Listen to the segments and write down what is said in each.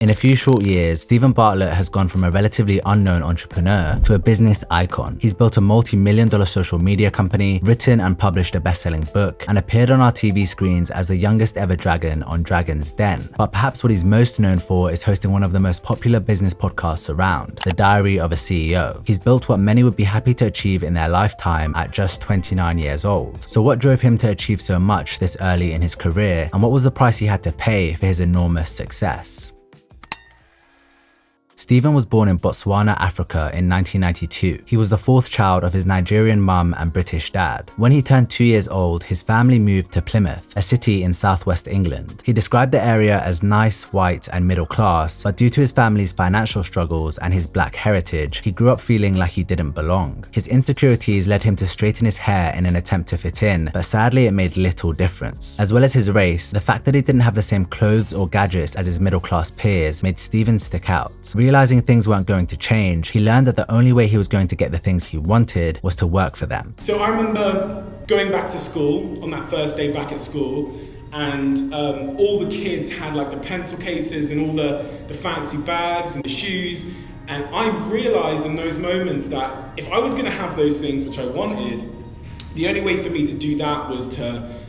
In a few short years, Stephen Bartlett has gone from a relatively unknown entrepreneur to a business icon. He's built a multi-million-dollar social media company, written and published a best-selling book, and appeared on our TV screens as the youngest ever dragon on Dragon's Den. But perhaps what he's most known for is hosting one of the most popular business podcasts around, The Diary of a CEO. He's built what many would be happy to achieve in their lifetime at just 29 years old. So what drove him to achieve so much this early in his career, and what was the price he had to pay for his enormous success? Stephen was born in Botswana, Africa in 1992. He was the fourth child of his Nigerian mum and British dad. When he turned 2 years old, his family moved to Plymouth, a city in southwest England. He described the area as nice, white, and middle class, but due to his family's financial struggles and his black heritage, he grew up feeling like he didn't belong. His insecurities led him to straighten his hair in an attempt to fit in, but sadly it made little difference. As well as his race, the fact that he didn't have the same clothes or gadgets as his middle-class peers made Stephen stick out. Realizing things weren't going to change, he learned that the only way he was going to get the things he wanted was to work for them. So I remember going back to school on that first day back at school, and all the kids had like the pencil cases and all the fancy bags and the shoes. And I realized in those moments that if I was going to have those things which I wanted, the only way for me to do that was to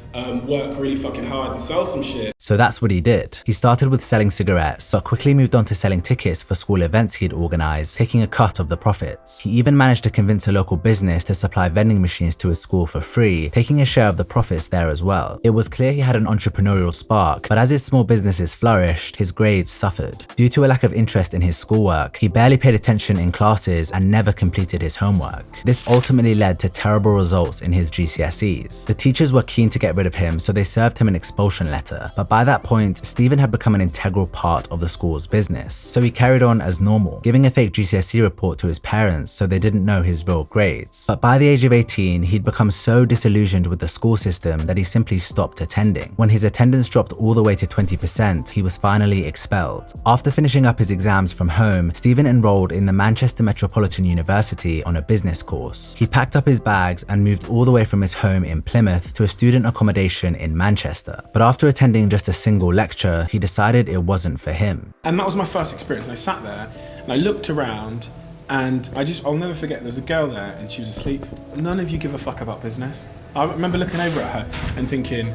work really fucking hard and sell some shit. So that's what he did. He started with selling cigarettes, but quickly moved on to selling tickets for school events he'd organized, taking a cut of the profits. He even managed to convince a local business to supply vending machines to his school for free, taking a share of the profits there as well. It was clear he had an entrepreneurial spark, but as his small businesses flourished, his grades suffered. Due to a lack of interest in his schoolwork, he barely paid attention in classes and never completed his homework. This ultimately led to terrible results in his GCSEs. The teachers were keen to get rid of him, so they served him an expulsion letter. But by that point, Stephen had become an integral part of the school's business. So he carried on as normal, giving a fake GCSE report to his parents so they didn't know his real grades. But by the age of 18, he'd become so disillusioned with the school system that he simply stopped attending. When his attendance dropped all the way to 20%, he was finally expelled. After finishing up his exams from home, Stephen enrolled in the Manchester Metropolitan University on a business course. He packed up his bags and moved all the way from his home in Plymouth to a student accommodation in Manchester. But after attending just a single lecture, he decided it wasn't for him. And that was my first experience. I sat there and I looked around and I'll never forget, there was a girl there and she was asleep. None of you give a fuck about business. I remember looking over at her and thinking,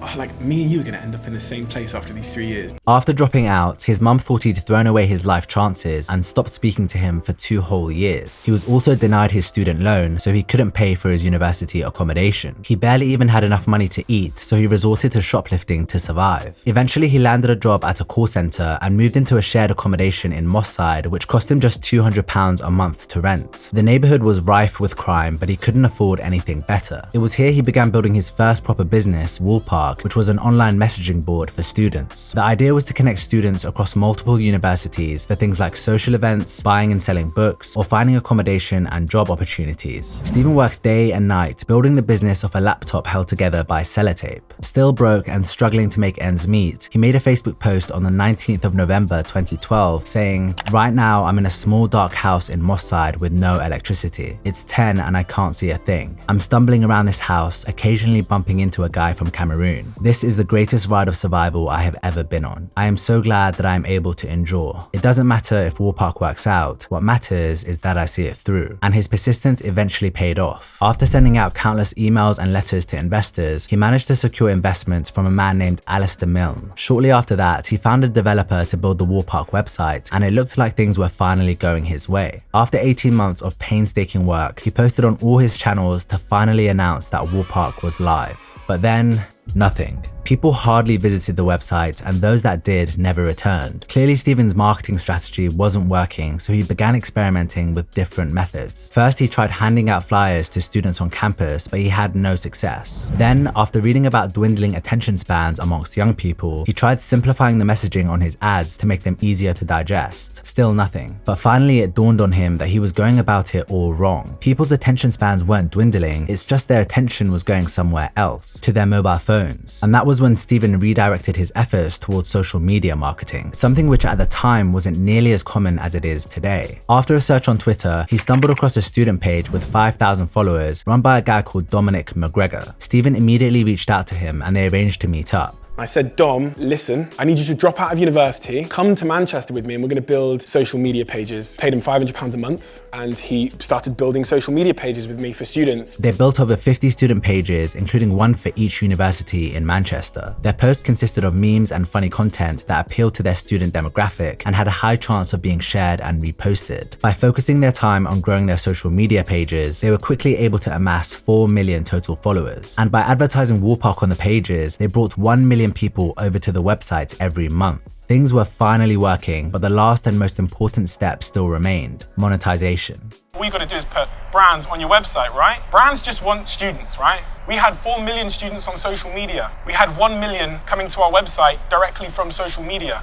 oh, like me and you are going to end up in the same place after these 3 years. After dropping out, his mum thought he'd thrown away his life chances and stopped speaking to him for 2 whole years. He was also denied his student loan, so he couldn't pay for his university accommodation. He barely even had enough money to eat, so he resorted to shoplifting to survive. Eventually, he landed a job at a call centre and moved into a shared accommodation in Moss Side, which cost him just £200 a month to rent. The neighbourhood was rife with crime, but he couldn't afford anything better. It was here he began building his first proper business, Woolpark, which was an online messaging board for students. The idea was to connect students across multiple universities for things like social events, buying and selling books, or finding accommodation and job opportunities. Stephen worked day and night building the business off a laptop held together by sellotape. Still broke and struggling to make ends meet, he made a Facebook post on the 19th of November 2012 saying, "Right now I'm in a small dark house in Moss Side with no electricity. It's 10 and I can't see a thing. I'm stumbling around this house, occasionally bumping into a guy from Cameroon. This is the greatest ride of survival I have ever been on. I am so glad that I am able to endure. It doesn't matter if Woolpark works out, what matters is that I see it through." And his persistence eventually paid off. After sending out countless emails and letters to investors, he managed to secure investments from a man named Alistair Milne. Shortly after that, he found a developer to build the Woolpark website, and it looked like things were finally going his way. After 18 months of painstaking work, he posted on all his channels to finally announce that Woolpark was live. But then, nothing. People hardly visited the website, and those that did never returned. Clearly, Stephen's marketing strategy wasn't working, so he began experimenting with different methods. First, he tried handing out flyers to students on campus, but he had no success. Then, after reading about dwindling attention spans amongst young people, he tried simplifying the messaging on his ads to make them easier to digest. Still nothing. But finally, it dawned on him that he was going about it all wrong. People's attention spans weren't dwindling, it's just their attention was going somewhere else, to their mobile phones. And that was when Stephen redirected his efforts towards social media marketing, something which at the time wasn't nearly as common as it is today. After a search on Twitter, he stumbled across a student page with 5,000 followers run by a guy called Dominic McGregor. Stephen immediately reached out to him and they arranged to meet up. I said, Dom, listen, I need you to drop out of university, come to Manchester with me, and we're going to build social media pages. Paid him £500 a month, and he started building social media pages with me for students. They built over 50 student pages, including one for each university in Manchester. Their posts consisted of memes and funny content that appealed to their student demographic and had a high chance of being shared and reposted. By focusing their time on growing their social media pages, they were quickly able to amass 4 million total followers. And by advertising Woolpark on the pages, they brought 1 million people over to the website every month. Things were finally working, but the last and most important step still remained: monetization. All you got to do is put brands on your website, right? Brands just want students, right? We had 4 million students on social media. We had 1 million coming to our website directly from social media.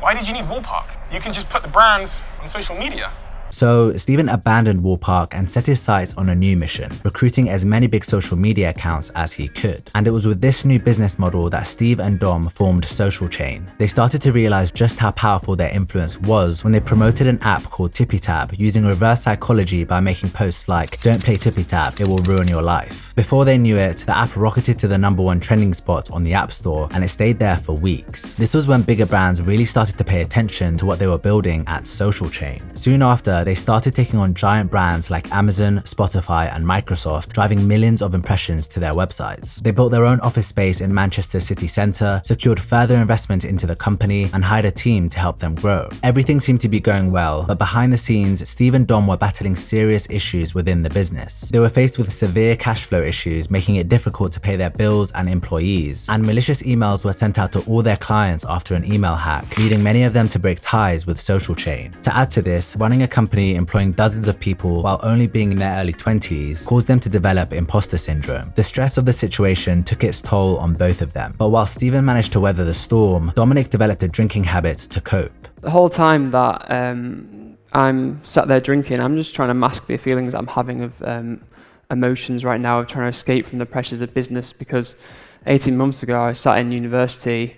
Why did you need Woolpark? You can just put the brands on social media. So Stephen abandoned Woolpark and set his sights on a new mission, recruiting as many big social media accounts as he could. And it was with this new business model that Steve and Dom formed Social Chain. They started to realize just how powerful their influence was when they promoted an app called Tippy Tap, using reverse psychology by making posts like, "Don't play Tippy Tap, it will ruin your life." Before they knew it, the app rocketed to the #1 trending spot on the App Store, and it stayed there for weeks. This was when bigger brands really started to pay attention to what they were building at Social Chain. Soon after, they started taking on giant brands like Amazon, Spotify, and Microsoft, driving millions of impressions to their websites. They built their own office space in Manchester city centre, secured further investment into the company, and hired a team to help them grow. Everything seemed to be going well, but behind the scenes, Steve and Dom were battling serious issues within the business. They were faced with severe cash flow issues, making it difficult to pay their bills and employees, and malicious emails were sent out to all their clients after an email hack, leading many of them to break ties with Social Chain. To add to this, running a company employing dozens of people while only being in their early 20s caused them to develop imposter syndrome. The stress of the situation took its toll on both of them. But while Stephen managed to weather the storm, Dominic developed a drinking habit to cope. The whole time that I'm sat there drinking, I'm just trying to mask the feelings I'm having of emotions right now, of trying to escape from the pressures of business, because 18 months ago I sat in university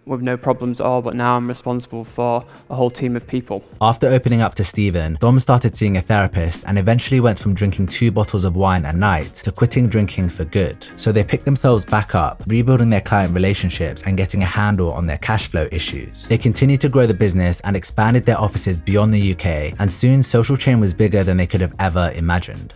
with no problems at all, but now I'm responsible for a whole team of people. After opening up to Stephen, Dom started seeing a therapist and eventually went from drinking 2 bottles of wine a night to quitting drinking for good. So they picked themselves back up, rebuilding their client relationships and getting a handle on their cash flow issues. They continued to grow the business and expanded their offices beyond the UK, and soon Social Chain was bigger than they could have ever imagined.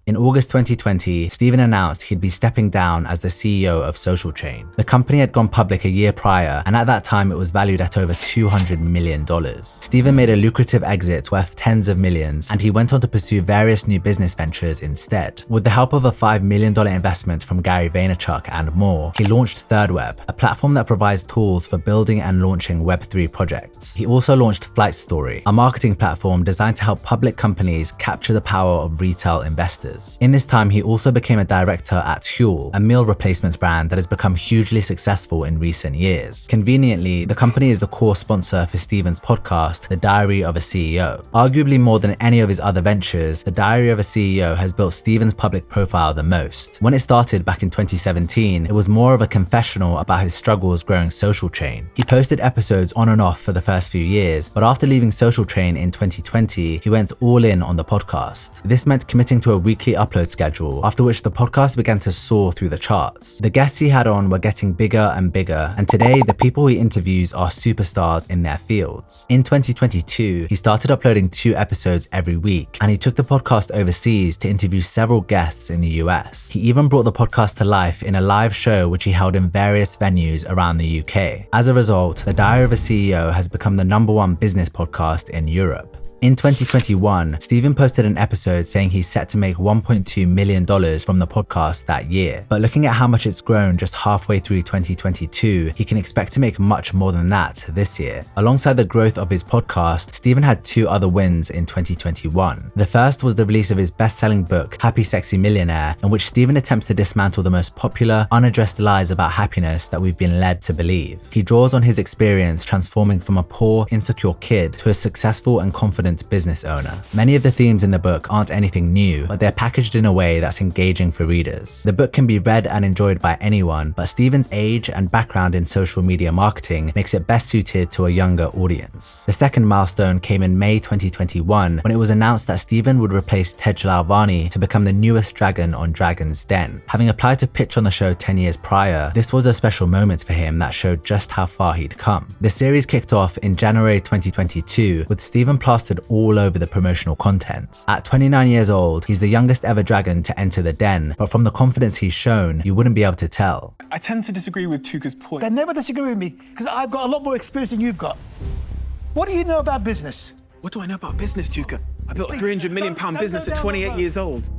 In August 2020, Stephen announced he'd be stepping down as the CEO of Social Chain. The company had gone public a year prior, and at that time it was valued at over $200 million. Stephen made a lucrative exit worth tens of millions, and he went on to pursue various new business ventures instead. With the help of a $5 million investment from Gary Vaynerchuk and more, he launched ThirdWeb, a platform that provides tools for building and launching Web3 projects. He also launched Flight Story, a marketing platform designed to help public companies capture the power of retail investors. In this time, he also became a director at Huel, a meal replacements brand that has become hugely successful in recent years. Conveniently, the company is the core sponsor for Stephen's podcast, The Diary of a CEO. Arguably more than any of his other ventures, The Diary of a CEO has built Stephen's public profile the most. When it started back in 2017, it was more of a confessional about his struggles growing Social Chain. He posted episodes on and off for the first few years, but after leaving Social Chain in 2020, he went all in on the podcast. This meant committing to a weekly upload schedule, after which the podcast began to soar through the charts. The guests he had on were getting bigger and bigger, and today the people he interviews are superstars in their fields. In 2022, he started uploading 2 episodes every week, and he took the podcast overseas to interview several guests in the US. He even brought the podcast to life in a live show which he held in various venues around the UK. As a result, The Diary of a CEO has become the #1 business podcast in Europe. In 2021, Stephen posted an episode saying he's set to make $1.2 million from the podcast that year. But looking at how much it's grown just halfway through 2022, he can expect to make much more than that this year. Alongside the growth of his podcast, Stephen had 2 other wins in 2021. The first was the release of his best-selling book, Happy Sexy Millionaire, in which Stephen attempts to dismantle the most popular, unaddressed lies about happiness that we've been led to believe. He draws on his experience transforming from a poor, insecure kid to a successful and confident confident business owner. Many of the themes in the book aren't anything new, but they're packaged in a way that's engaging for readers. The book can be read and enjoyed by anyone, but Stephen's age and background in social media marketing makes it best suited to a younger audience. The second milestone came in May 2021 when it was announced that Stephen would replace Tej Lalvani to become the newest dragon on Dragon's Den. Having applied to pitch on the show 10 years prior, this was a special moment for him that showed just how far he'd come. The series kicked off in January 2022 with Stephen plastered all over the promotional content. At 29 years old, he's the youngest ever dragon to enter the den, but from the confidence he's shown, you wouldn't be able to tell. I tend to disagree with Tuka's point. Then never disagree with me, because I've got a lot more experience than you've got. What do you know about business? What do I know about business, Tuka? I built a £300 million business at 28 years old.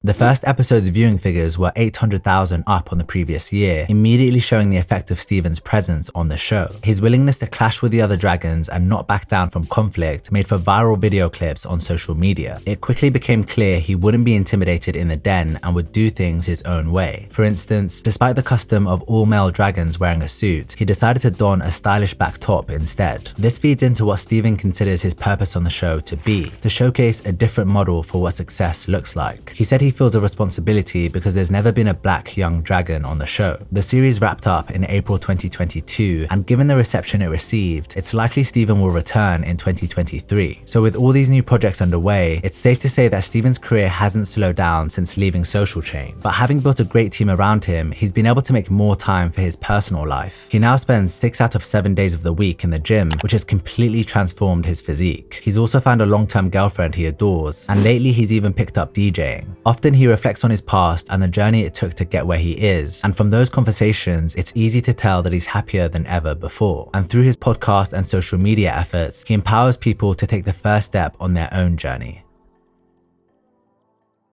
The first episode's viewing figures were 800,000 up on the previous year, immediately showing the effect of Stephen's presence on the show. His willingness to clash with the other dragons and not back down from conflict made for viral video clips on social media. It quickly became clear he wouldn't be intimidated in the den and would do things his own way. For instance, despite the custom of all male dragons wearing a suit, he decided to don a stylish back top instead. This feeds into what Stephen considers his purpose on the show to be, to showcase a different model for what success looks like. He said he feels a responsibility because there's never been a black young dragon on the show. The series wrapped up in April 2022, and given the reception it received, it's likely Stephen will return in 2023. So with all these new projects underway, it's safe to say that Stephen's career hasn't slowed down since leaving Social Chain. But having built a great team around him, he's been able to make more time for his personal life. He now spends 6 out of 7 days of the week in the gym, which has completely transformed his physique. He's also found a long-term girlfriend he adores, and lately he's even picked up DJing. Often he reflects on his past and the journey it took to get where he is, and from those conversations, it's easy to tell that he's happier than ever before. And through his podcast and social media efforts, he empowers people to take the first step on their own journey.